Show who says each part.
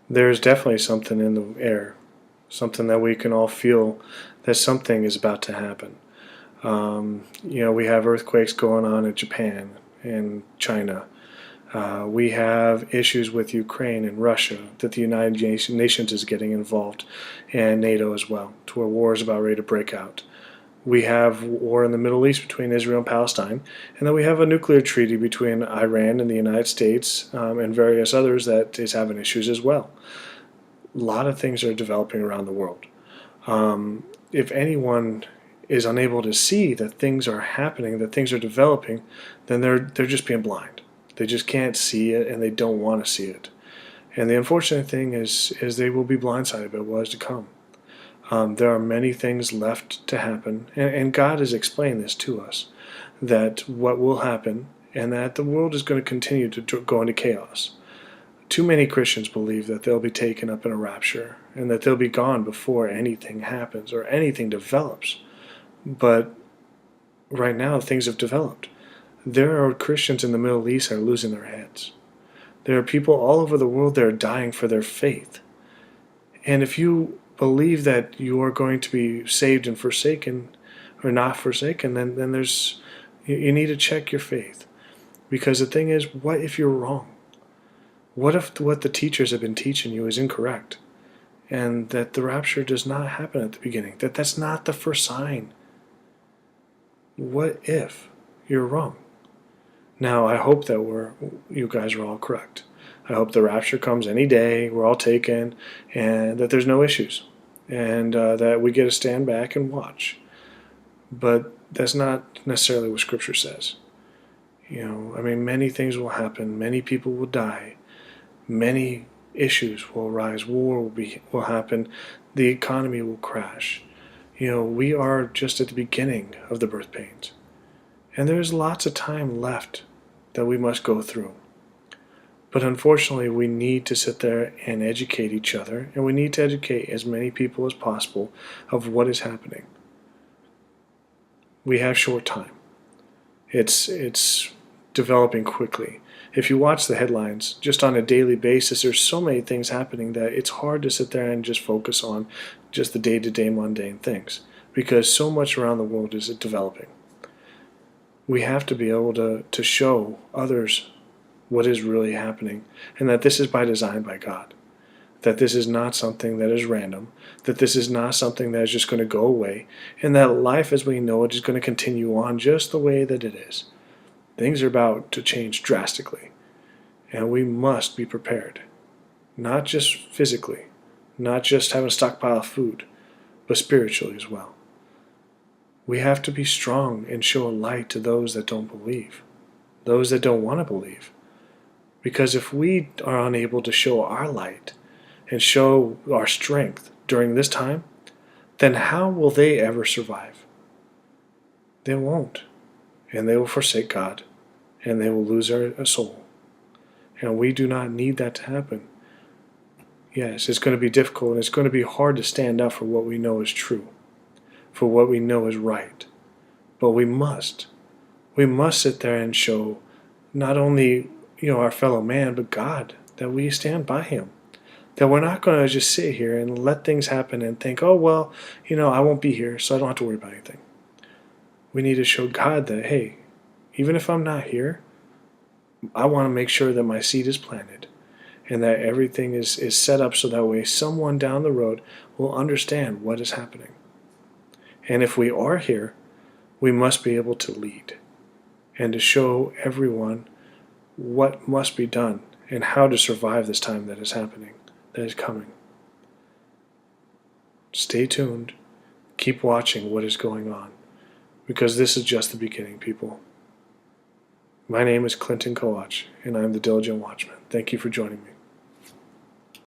Speaker 1: There's definitely something in the air, something that we can all feel that something is about to happen. We have earthquakes going on in Japan and China. We have issues with Ukraine and Russia that the United Nations is getting involved, and NATO as well, to where war is about ready to break out. We have war in the Middle East between Israel and Palestine, and then we have a nuclear treaty between Iran and the United States, and various others that is having issues as well. A lot of things are developing around the world. If anyone is unable to see that things are happening, that things are developing, then they're just being blind. They just can't see it, and they don't want to see it. And the unfortunate thing is they will be blindsided by what is to come. There are many things left to happen, and God has explained this to us, that what will happen, and that the world is going to continue to go into chaos. Too many Christians believe that they'll be taken up in a rapture, and that they'll be gone before anything happens or anything develops. But right now, things have developed. There are Christians in the Middle East that are losing their heads. There are people all over the world that are dying for their faith. And if you believe that you are going to be saved and forsaken, or not forsaken, then you need to check your faith. Because the thing is, what if you're wrong? What if what the teachers have been teaching you is incorrect? And that the rapture does not happen at the beginning? That's not the first sign? What if you're wrong? Now, I hope that you guys are all correct. I hope the rapture comes any day, we're all taken, and that there's no issues, and that we get to stand back and watch. But that's not necessarily what Scripture says. Many things will happen, many people will die, many issues will arise, war will happen, the economy will crash. We are just at the beginning of the birth pains. And there's lots of time left that we must go through. But unfortunately, we need to sit there and educate each other, and we need to educate as many people as possible of what is happening. We have short time. It's developing quickly. If you watch the headlines, just on a daily basis, there's so many things happening that it's hard to sit there and just focus on just the day-to-day mundane things, because so much around the world is developing. We have to be able to show others what is really happening, and that this is by design by God. That this is not something that is random, that this is not something that is just going to go away, and that life as we know it is going to continue on just the way that it is. Things are about to change drastically, and we must be prepared. Not just physically, not just having a stockpile of food, but spiritually as well. We have to be strong and show a light to those that don't believe, those that don't want to believe. Because if we are unable to show our light and show our strength during this time, then how will they ever survive? They won't. And they will forsake God, and they will lose their soul. And we do not need that to happen. Yes, it's going to be difficult, and it's going to be hard to stand up for what we know is true, for what we know is right. But we must. We must sit there and show not only our fellow man, but God, that we stand by Him. That we're not going to just sit here and let things happen and think, oh, well, I won't be here, so I don't have to worry about anything. We need to show God that, hey, even if I'm not here, I want to make sure that my seed is planted and that everything is set up so that way someone down the road will understand what is happening. And if we are here, we must be able to lead and to show everyone what must be done and how to survive this time that is happening, that is coming. Stay tuned. Keep watching what is going on, because this is just the beginning, people. My name is Clinton Coach, and I'm the Diligent Watchman. Thank you for joining me.